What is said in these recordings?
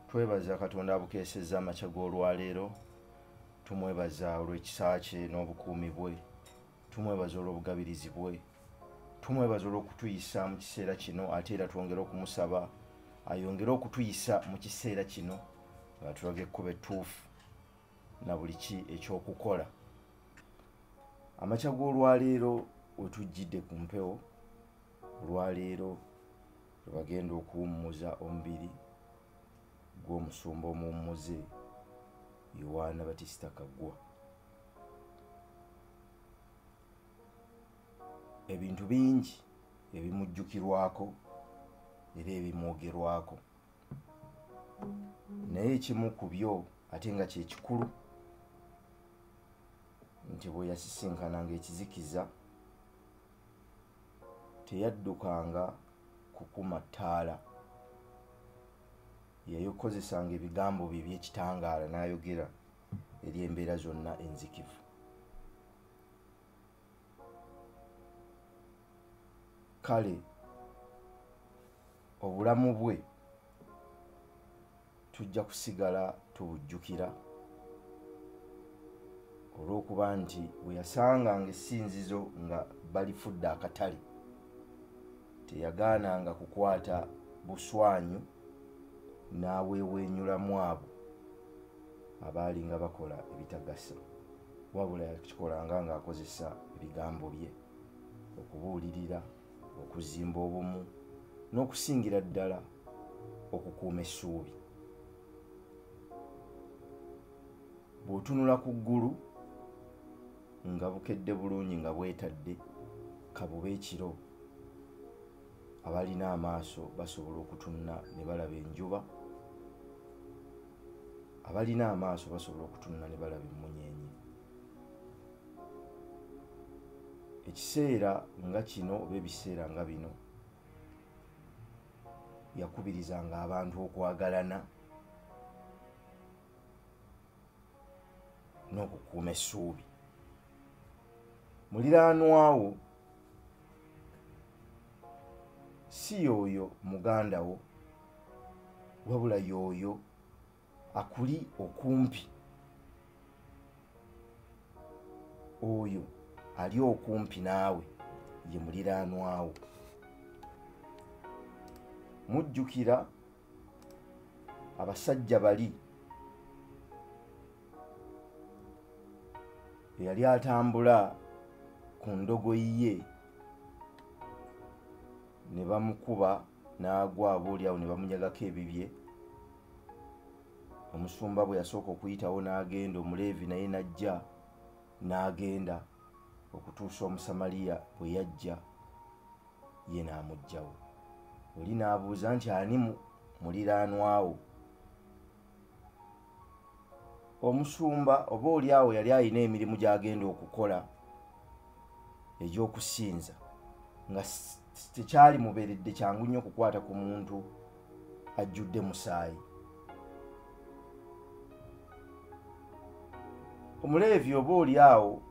Twebaza Katonda abukeesezza amakya g'olwaleero. Tumwebaza olw'ekisa kye n'obukuumi bwe. Tumwebaza olw'obugabirizi bwe. Tumwebaza olw'okutuyisa mu kiseera kino ate era twongere okumusaba ayongere okutuyisa mu kiseera kino nga tulaga ekkubo ettuufu na buli ki ekyokukola. Amakya g'olwaleero we tujjidde ku mpewo. Olwaleero bagenda okuwummuza omubiri gw'omusumba omuwummuze Yowaana Batisita Kaggwa. Ebintu bingi ebimujjukirwako era ebimwogerwako, naye ekimu ku byo ate nga kye kikulu nti bwe yasisinkananga ekizikiza teyaddukanga kukuma ttaala, yayokozesanga ebigambo bye eby'ekitangaala n'ayogera eri embeera zonna enzikivu. Kale obulamu bwe tujja kusigala tubujjukira olw'okuba nti bwe yasanganga essinzizo nga balifudde akatale teyagaananga kukwata buswanyu n'aweeweenyulamu abo abaali nga bakola ebitagasa, wabula yakikolanga ng'akozesa ebigambo bye okubuulirira, okuzimba obumu n'okusingira ddala okukuuma essuubi. Bw'otunula ku ggulu nga bukedde bulungi nga bwetadde kabuba ekiro, abalina amaaso basobola okutunula ne balaba enjuba, abalina amaaso basobola okutunula ne balaba emmunyeenye. Ekiseera nga kino oba ebiseera nga bino yakubirizanga abantu okwagalana n'okukuuma essuubi. Muliraanwa wo si y'oyo muganda wo, wabula y'oyo akuli okumpi, oyo ali okumpi naawe ye muliraanwa wo. Mujjukira abasajja bali eyali atambula ku ndogoyi ye ne bamukuba n'agwa, aboolyawo ne bamunyagako ebibye. Omusumba bwe yasooka okuyitawo n'agenda, Omuleevi naye n'ajja n'agenda okutuusa Omusamaliya bwe yajja ye n'amuggyawo. Oli n'abuuza nti ani muliraanwa wo? Omusumba oboolyawo yali alina emirimu gy'agenda okukola egy'okusinza nga tekyali mubeeredde kyangu nnyo okukwata ku muntu ajjudde musaayi. Omuleevi oboolyawo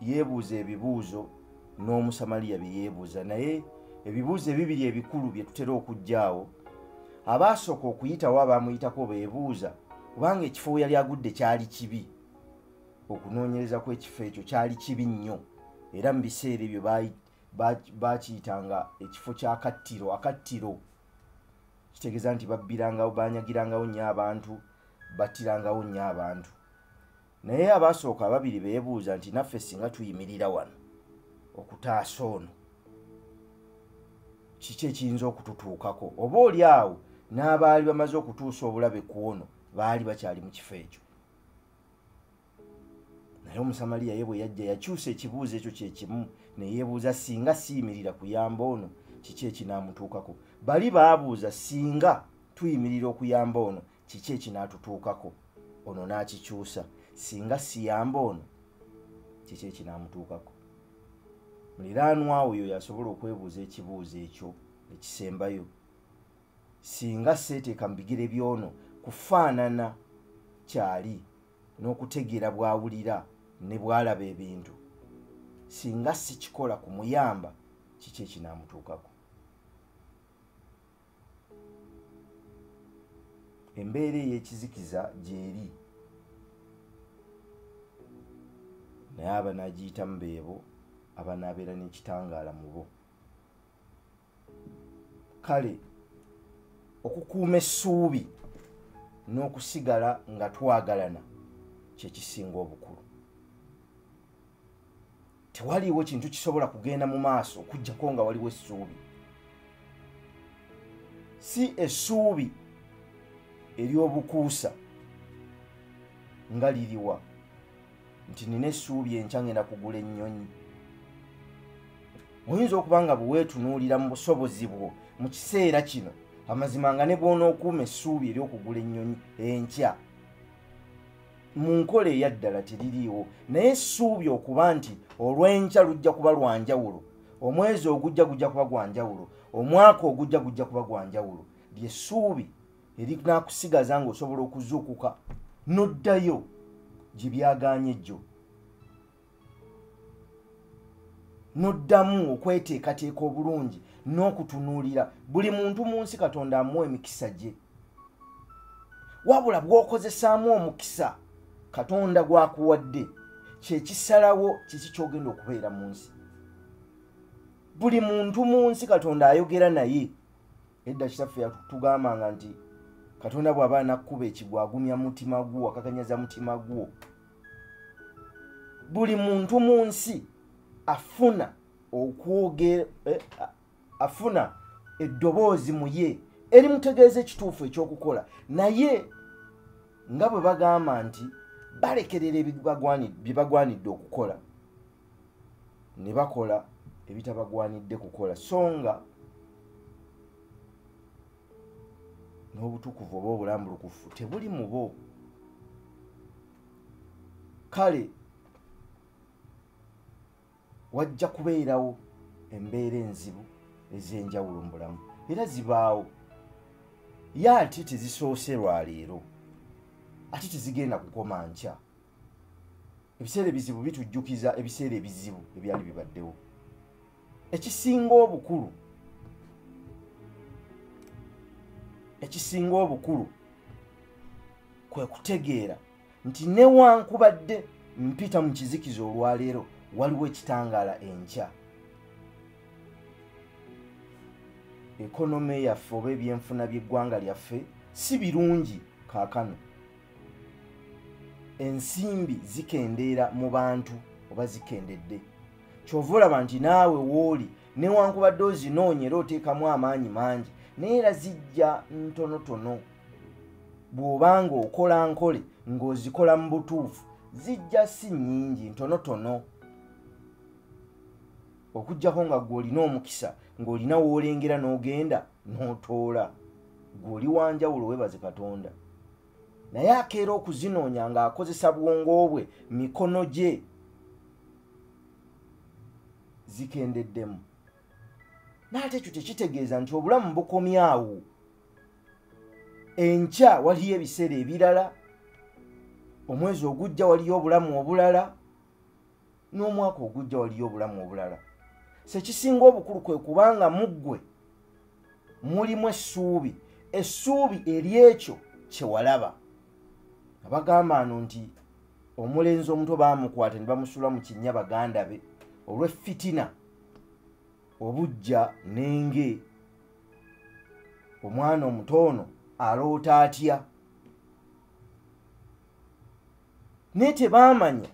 yeebuuza ebibuuzo n'Omusamaliya bye yeebuuza, naye ebibuuzo ebibiri ebikulu bye tutera okuggyaawo, abaasooka okuyitawo abaamuyitako beebuuza kubanga ekifo we yali agudde kyali kibi. Okunoonyereza kw'ekifo ekyo kyali kibi nnyo, era mu biseera ebyo baakiyitanga ekifo ky'akattiro. Akattiro kitegeeza nti babbirangawo, baanyagirangawo nnyo abantu, battirangawo nnyo abantu. Naye abaasooka ababiri beebuuza nti naffe singa tuyimirira wano okutaasa ono, kiki ekiyinza okututuukako? Oboolyawo n'abaali bamaze okutuusa obulabe ku ono baali bakyali mu kifo ekyo. Naye Omusamaliya ye bwe yajja yakyusa ekibuuzo ekyo kye kimu, ne yeebuuza singa siyimirira kuyamba ono kiki ekinaamutuukako. Bali baabuuza singa tuyimirira okuyamba ono kiki ekinaatutuukako. Ono n'akikyusa, singa siyamba ono kiki ekinaamutuukako. Muliraanwa oyo yasobola okwebuuza ekibuuzo ekyo ekisembayo, singa seeteeka mu bigere by'ono kufaanana kyali n'okutegeera bw'awulira ne bw'alaba ebintu, singa sikikola kumuyamba kiki ekinaamutuukako. embeera ey'ekizikiza gyeri naye abanagiyitamu beebo abanaabeera n'ekitangaala mu bo. Kale okukuuma essuubi n'okusigala nga twagalana kyekisinga obukulu. Tewaliiwo kintu kisobola kugenda mu maaso okuggyako nga waliwo essuubi. Si essuubi ery'obukuusa nga liriwa nti nina essuubi enkya ngenda kugula ennyonyi. Oyinza okuba nga bwe weetunuulira mu busobozi bwo mu kiseera kino amazima nga ne bw'onookuuma essuubi ery'okugula ennyonyi enkya mu nkola eyaddala teririiwo, naye essuubi okuba nti olw'enkya lujja kuba lwa njawulo, omwezi ogujja gujja kuba gwa njawulo, omwaka ogujja gujja kuba gwa njawulo, ly'essuubi erinaakusigaza ng'osobola okuzuukuka n'oddayo gye byagaanye jjo, n'oddamu okweteekateeka obulungi n'okutunuulira. Buli muntu mu nsi Katonda amuwa emikisa gye, wabula bw'okozesaamu omukisa Katonda gw'akuwadde kyekisalawo kiki ky'ogenda okubeera mu nsi. Buli muntu mu nsi Katonda ayogera naye. Edda kitaffe yatugambanga nti Katonda bw'aba anakkuba ekigwo agumya mutima gwo, akakanyaza mutima gwo. Buli muntu mu nsi afuna okwogera afuna eddoboozi mu ye erimutegeeza ekituufu ekyokukola, naye nga bwe bagamba nti balekerera ebibagwanidde okukola ne bakola ebitabagwanidde kukola, so nga n'obutukuvu oba obulambulukufu tebuli mu bo. Kale wajja kubeerawo embeera enzibu ez'enjawulo mu bulamu, era zibaawo, ye ate tezisoose lwaleero, ate tezigenda kukoma nkya. Ebiseera ebizibu bitujjukiza ebiseera ebizibu ebyali bibaddewo. Ekisinga obukulu kwe kutegeera nti newankubadde mpita mu kizikiza olwaleero waliwo ekitangaala enkya. Ekonome yaffe oba ebyenfuna by'eggwanga lyaffe si birungi kaakano. Ensimbi zikendeera mu bantu oba zikendedde. Kyova olaba nti naawe wooli newankubadde ozinoonya era oteekamu amaanyi mangi, naye era zijja ntonotono. Bw'obanga okola nkole ng'ozikola mu butuufu zijja si nnyingi, ntonotono. Okuggyako nga gw'olina omukisa ng'olina w'olengera n'ogenda n'otoola, gw'oli wanjawulo, weebaze Katonda. Naye akeera okuzinoonya ng'akozesa bwongo bwe, mikono gye zikendeddemu. N'ate ekyo tekitegeeza nti obulamu bukomyawo. Enkya waliyo ebiseera ebirala, omwezi ogujja waliyo obulamu obulala, n'omwaka ogujja waliyo obulamu obulala. Sekisinga obukulu kwe kubanga mu ggwe mulimu essuubi, essuubi ery'ekyo kye walaba. Abagamba ano nti omulenzi omuto baamukwata ne bamusula mu kinnya baganda be olw'effitina, obujja n'enge. Omwana omuto ono aloota atya? Naye tebaamanya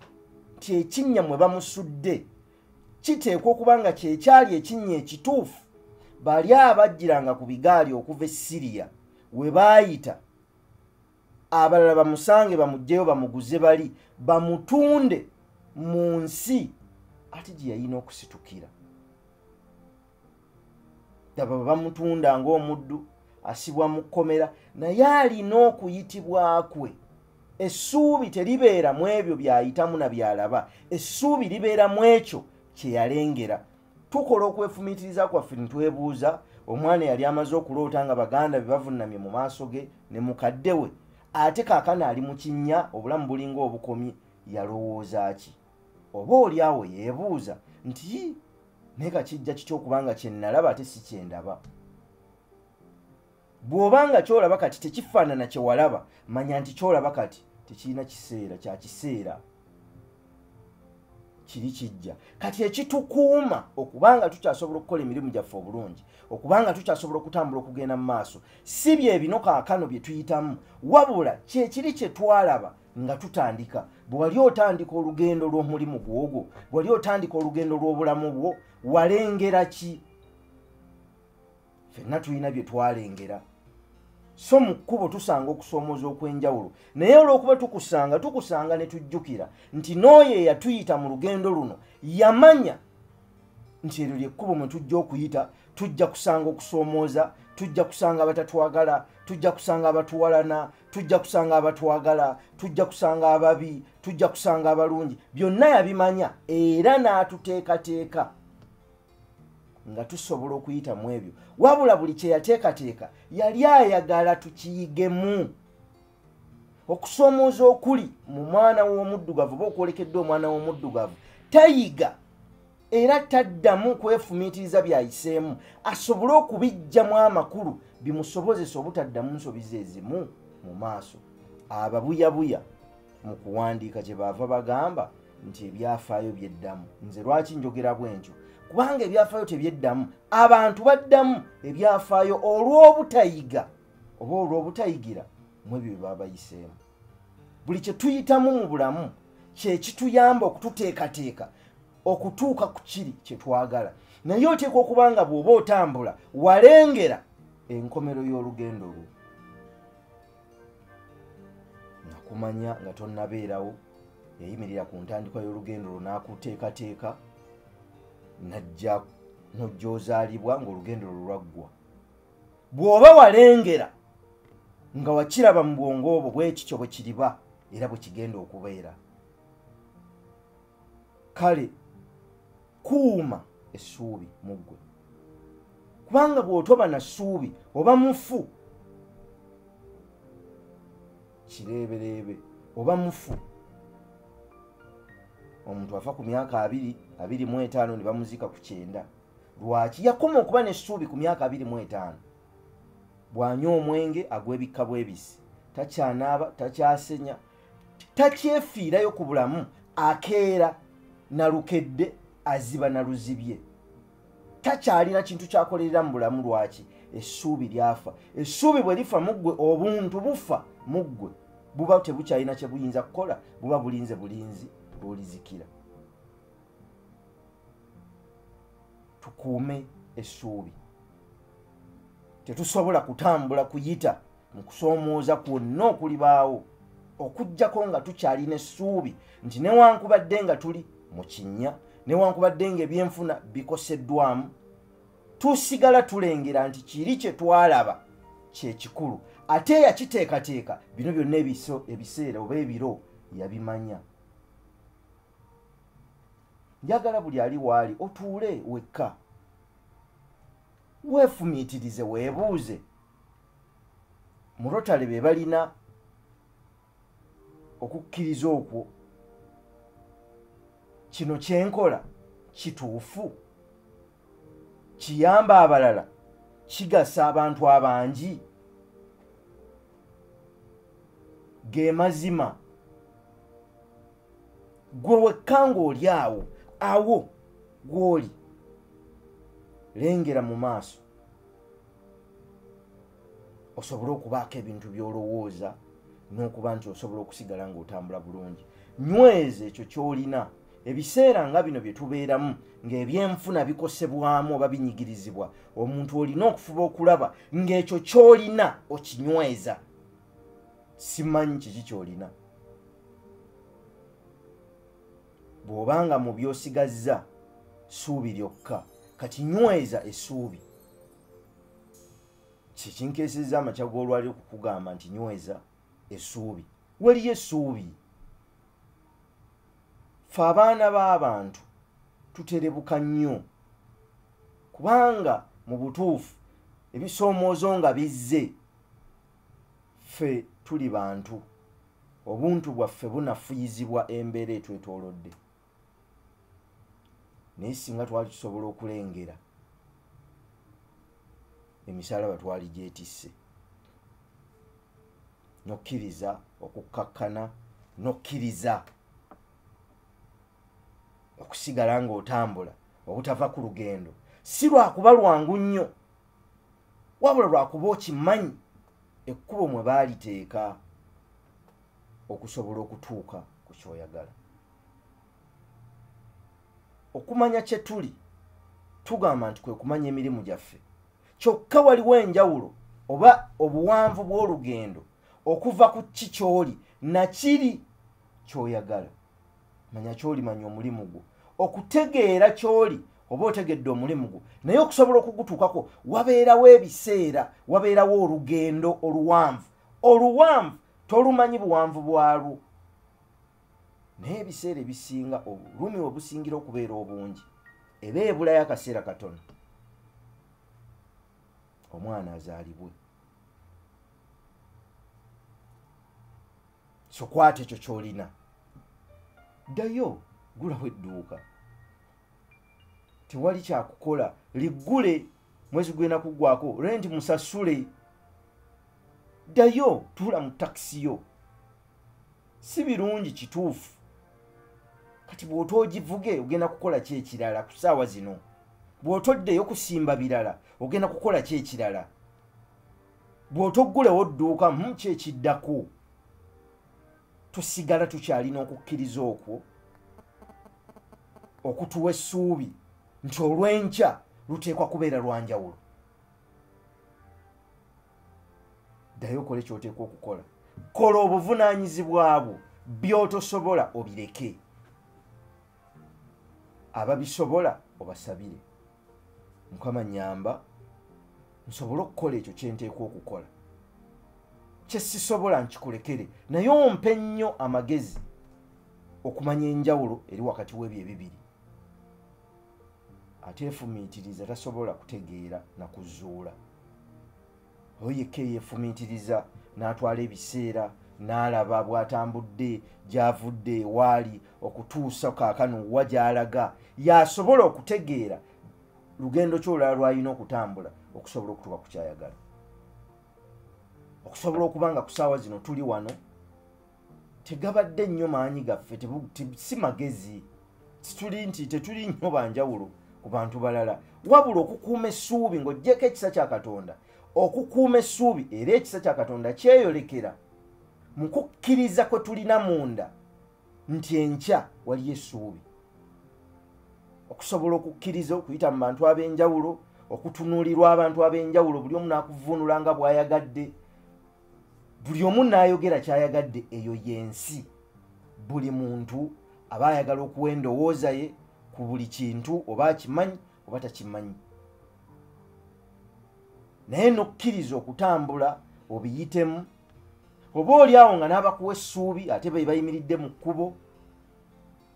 nti ekinnya mwe bamusudde kiteekwa okuba nga kyekyali ekinnya ekituufu bali abajjiranga ku bigaali okuva e Siriya we baayita abalala bamusange bamuggyeyo bamuguze bali bamutunde mu nsi ate gye yalina okusitukira. Daba bamutunda ng'omuddu asibwa mu kkomera, naye alina okuyitibwa kwe. Essuubi teribeera mu ebyo by'ayitamu na by'alaba, essuubi libeera mu ekyo kye yalengera. Tukola okwefumiitiriza kwaffe ne twebuuza, omwana yali amaze okuloota nga baganda be bavunnamye mu maaso ge ne mukadde we, ate kaakano ali mu kinnya, obulamu bulinga obukomye, yalowooza ki? Oba oli awo yeebuuza nti naye kakijja kitya okuba nga kye nalaba ate si kye ndaba? bw'obanga kyolaba kati tekifaanana kye walaba manya nti kyolaba kati tekirina kiseera kya kiseera kiri kijja. Kati ekitukuuma okubanga tukyasobola okukola emirimu gyaffe obulungi, okubanga tukyasobola okutambula okugenda mu maaso, si bye bino kaakano bye tuyitamu, wabula kyekiri kye twalaba nga tutandika. Bwe wali otandika olugendo lw'omulimu gwogwo, bwe wali otandika olugendo lw'obulamu bwo, walengera ki? Ffenna tulina bye twalengera. So mu kkubo tusanga okusoomooza okw'enjawulo, naye olw'okuba tukusanga ne tujjukira nti n'oyo eyatuyita mu lugendo luno yamanya nti eryo lyekkubo mwe tujja okuyita, tujja kusanga okusoomooza, tujja kusanga abatatwagala, tujja kusanga abatuwalana, tujja kusanga abatwagala, tujja kusanga ababi, tujja kusanga abalungi. Byonna yabimanya era n'atuteekateeka nga tusobola okuyita mu ebyo. Wabula buli kye yateekateeka yali ayagala tukiyigemu. Okusoomooza okuli mu mwana w'omuddugavu oba okwolekedde omwana w'omuddugavu tayiga era taddamu kwefumiitiriza byayiseemu, asobole okubijjamu amakulu bimusobozesa obutaddamu nsobizi ezimu mu maaso. Ababuyabuya mu kuwandiika kye baava bagamba nti ebyafaayo byeddamu. Nze lwaki njogera bwentyo? Kubanga ebyafaayo tebyeddamu, abantu baddamu ebyafaayo olw'obutayiga oba olw'obutayigira mu ebyo bye baba bayiseemu. Buli kye tuyitamu mu bulamu kye kituyamba okututeekateeka okutuuka ku kiri kye twagala. Naye oteekwa okuba nga bw'oba otambula walengera enkomero y'olugendo lwo. Nakumanya nga tonnabeerawo, yayimirira ku ntandikwa y'olugendo lwo n'akuteekateeka, najja n'ojjozaalibwa ng'olugendo lwo lwaggwa. Bw'oba walengera nga wakiraba mu bwongo obwo bwekityo bwe kiriba era bwe kigenda okubeera. Kale kuuma essuubi mu ggwe, kubanga bw'otoba na ssuubi oba mufu, kireebereebe oba mufu. Omuntu afa ku myaka 25 ne bamuziika ku 9. Lwaki? Yakoma okuba n'essuubi ku myaka 25. Bw'anywa omwenge agw'ebikka bwebisi, takyanaaba, takyasenya, takyefiirayo ku bulamu, akeera nalukedde aziba naluzibye. Takyalina kintu kyakolerera mu bulamu. Lwaki? Essuubi lyafa. Essuubi bwe lifa mu ggwe, obuntu bufa mu ggwe, buba tebukyalina kye buyinza kukola, buba bulinze bulinzi lw'olizikira. Tukuume essuubi. Tetusobola kutambula kuyita mu kusoomooza kwonna okulibaawo okuggyako nga tukyalina essuubi nti newankubadde nga tuli mu kinnya, newankubadde nga ebyenfuna bikoseddwamu, tusigala tulengera nti kiri kye twalaba kye kikulu. Ate yakiteekateeka bino byonna ebiseera oba ebiro yabimanya. Njagala buli ali waali otuule wekka, weefumiitirize, weebuuze. Mu Rotary be balina okukkiriza okwo, kino kyenkola kituufu, kiyamba abalala, kigasa abantu abangi, ge mazima. Gwe wekka ng'oli awo gw'oli, lengera mu maaso osobole okubaako ebintu by'olowooza n'okuba nti osobola okusigala ng'otambula bulungi. Nyweza ekyo ky'olina. Ebiseera nga bino bye tubeeramu ng'ebyenfuna bikosebwamu oba binyigirizibwa, omuntu olina okufuba okulaba ng'ekyo ky'olina okinyweza. Simanyi kiki ky'olina. Bw'obanga mu by'osigazza ssuubi lyokka, kati nyweza essuubi. Kikinkeesezza amakya g'olwali okukugamba nti nyweza essuubi. Waliyo essuubi. Ffe abaana b'abantu tuterebuka nnyo, kubanga mu butuufu ebisoomoozo nga bizze, ffe tuli bantu, obuntu bwaffe bunafuyizibwa embeera etwetoolodde. Naye singa twali tusobola okulengera, emisalaba twali gyetisse. nokkiriza okukkakkana nokkiriza okusigala ng'otambula obutava ku lugendo si lwakuba lwangu nnyo wabula lwakuba okimanyi ekkubo mwe baaliteeka okusobola okutuuka ku kyoyagala. Okumanya kye tuli tugamba nti kwe kumanya emirimu gyaffe, kyokka waliwo enjawulo oba obuwanvu bw'olugendo okuva ku ki ky'oli nakiri kyoyagala. Manya ky'oli, manya omulimu gwo. Okutegeera ky'oli oba otegedde omulimu gwo naye okusobola okugutuukako wabeerawo ebiseera, wabeerawo olugendo oluwanvu tolumanyi buwanvu bwalwo, naye ebiseera ebisinga obulumi we busingira okubeera obungi eba ebulayo akaseera katono omwana azaalibwe. So kwata ekyo ky'olina, ddayo gulawo edduuka, tewali kyakukola, liggule, mwezi gwenda kuggwako, renti musasule, ddayo tuula mu takisi yo. Si birungi kituufu, kati bw'otoogivuge ogenda kukola ki ekirala ku ssaawa zino? Bw'otoddeyo kusimba birala ogenda kukola ki ekirala? Bw'otoggulewo dduuka ki ekiddako? Tusigala tukyalina okukkiriza okwo okutuwa essuubi nti olw'enkya luteekwa kubeera lwanjawulo. Ddayo okole ky'oteekwa okukola. Kola obuvunaanyizibwa bwo, by'otosobola obireke, ababisobola obasabire. Mukama nnyamba nsobole okukola ekyo kye nteekwa okukola, kye sisobola nkikulekere, naye ompe nnyo amagezi okumanya enjawulo eri wakati w'ebyo ebibiri. Ateefumiitiriza tasobola kutegeera na kuzuula. Oyo yekka eyeefumiitiriza n'atwala ebiseera n'alaba bw'atambudde gy'avudde ewaali okutuusa kaakano wa gy'alaga, y'asobola okutegeera lugendo ky'olulala lw'alina okutambula okusobola okutuuka ku kyayagala. Okusobola okuba nga ku ssaawa zino tuli wano tegabadde nnyo maanyi gaffe, si magezi, situli nti tetuli nnyo banjawulo ku bantu balala, wabula okukuuma essuubi ng'oggyeko ekisa kya Katonda, okukuuma essuubi era ekisa kya Katonda kyeyolekera mu kukkiriza kwe tulina munda nti enkya waliyo essuubi. Okusobola okukkiriza okuyita mu bantu ab'enjawulo, okutunuulirwa abantu ab'enjawulo, buli omu n'akuvvuunula nga bw'ayagadde, buli omu n'ayogera ky'ayagadde. Eyo y'ensi. Buli muntu aba ayagala okuwa endowooza ye ku buli kintu, oba akimanyi oba takimanyi, naye n'okkiriza okutambula obiyitemu. Oba oli awo nga n'abakuwa essuubi ate be bayimiridde mu kkubo,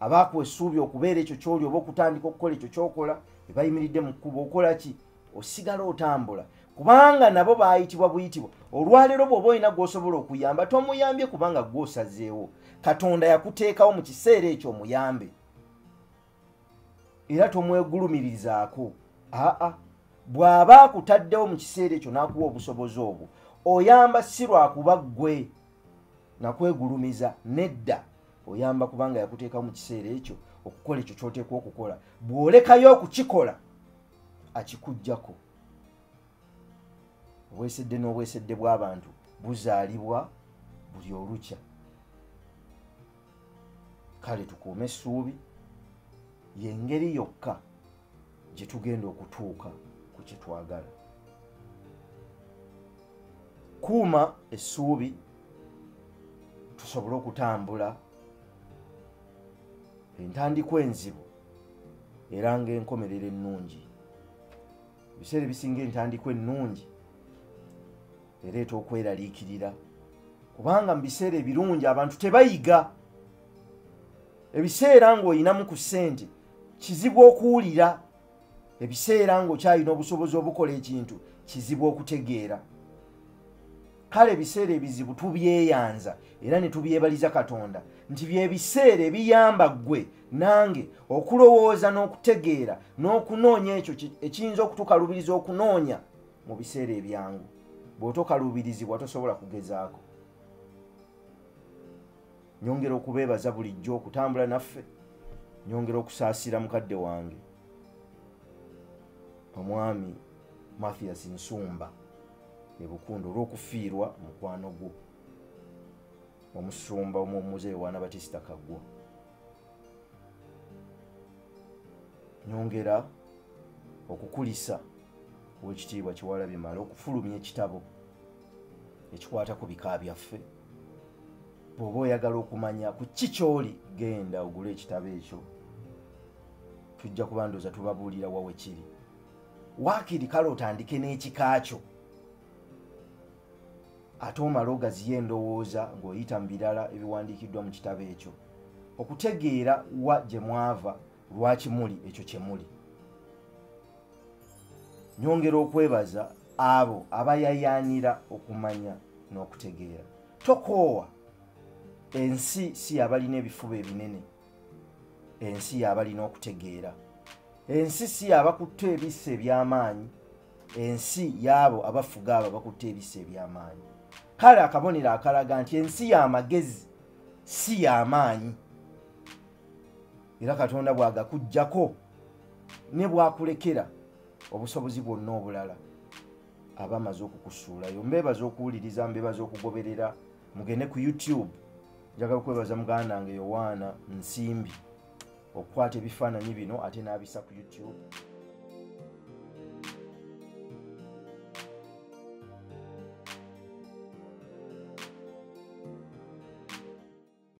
abaakuwa essuubi okubeera ekyo ky'oli oba okutandika okukola ekyo ky'okola, be bayimiridde mu kkubo, okola ki? Osigala otambula, kubanga nabo baayitibwa buyitibwa. Olwaleero bw'oba olina gw'osobola okuyamba, tomuyambye kubanga gw'osazeewo. Katonda yakuteekawo mu kiseera ekyo omuyambe, era tomwegulumirizaako. Bw'aba akutaddewo mu kiseera ekyo n'akuwa obusobozi obwo, oyamba si lwakuba ggwe nakwegulumiza, nedda, oyamba kubanga yakuteekawo mu kiseera ekyo okukola ekyo ky'oteekwa okukola. Bw'olekayo okukikola akikuggyako. Obwesedde n'obwesedde bw'abantu buzaalibwa buli olukya. Kale tukuume essuubi, y'engeri yokka gye tugenda okutuuka ku kye twagala. Kuuma essuubi tusobole okutambula entandikwa enzibu era ng'enkomerero ennungi. Ebiseera ebisinga entandikwa ennungi ereeta okweraliikirira, kubanga mu biseera ebirungi abantu tebayiga. Ebiseera ng'olinamu ku ssente kizibu okuwulira, ebiseera ng'okyalina obusobozi obukola ekintu kizibu okutegeera. Kale ebiseera ebizibu tubyeyanza era ne tubyebaliza Katonda nti bye biseera ebiyamba ggwe nange okulowooza n'okutegeera n'okunoonya ekyo ekiyinza okutukalubiriza okunoonya mu biseera ebyangu. Bw'otokalubirizibwa tosobola kugezaako. nyongera okubeebaza bulijjo okutambula naffe, nyongera okusaasira mukadde wange omwami Mathias Nsumba ebukundu olw'okufiirwa mukwano gwo omusumba omumuzeeyi w'Anabatisita Kaggwa. Nyongera okukulisa Oweekitiibwa Kyewalabye Male okufulumya ekitabo ekikwata ku bika byaffe. Bw'oba oyagala okumanya ku ki ky'oli, genda ogule ekitabo ekyo, tujja kuba ndooza tubabuulira wa we kiri. Waakiri kale otandike n'ekika kyo ate omala ogaziya endowooza ng'oyita mu birala ebiwandiikiddwa mu kitabo ekyo okutegeera wa gye mwava lwaki muli ekyo kye muli. Nyongera okwebaza abo abayayaanira okumanya n'okutegeera. Tokoowa, ensi si yabalina ebifuba ebinene, ensi yabalina okutegeera. Ensi si yabakutte ebisa eby'amaanyi, ensi y'abo abafuga abo abakutte ebisa eby'amaanyi. Kale akabonero akalaga nti ensi y'amagezi si y'amaanyi, era Katonda bw'agakuggyako ne bw'akulekera obusobozi bwonna obulala aba amaze okukusuulayo. Mbeebaza okuwuliriza, mbeebaza okugoberera. Mugende ku YouTube, njagala okwebaza muganda wange Yowaana Nsimbi okukwata ebifaananyi bino ate n'abisa ku YouTube.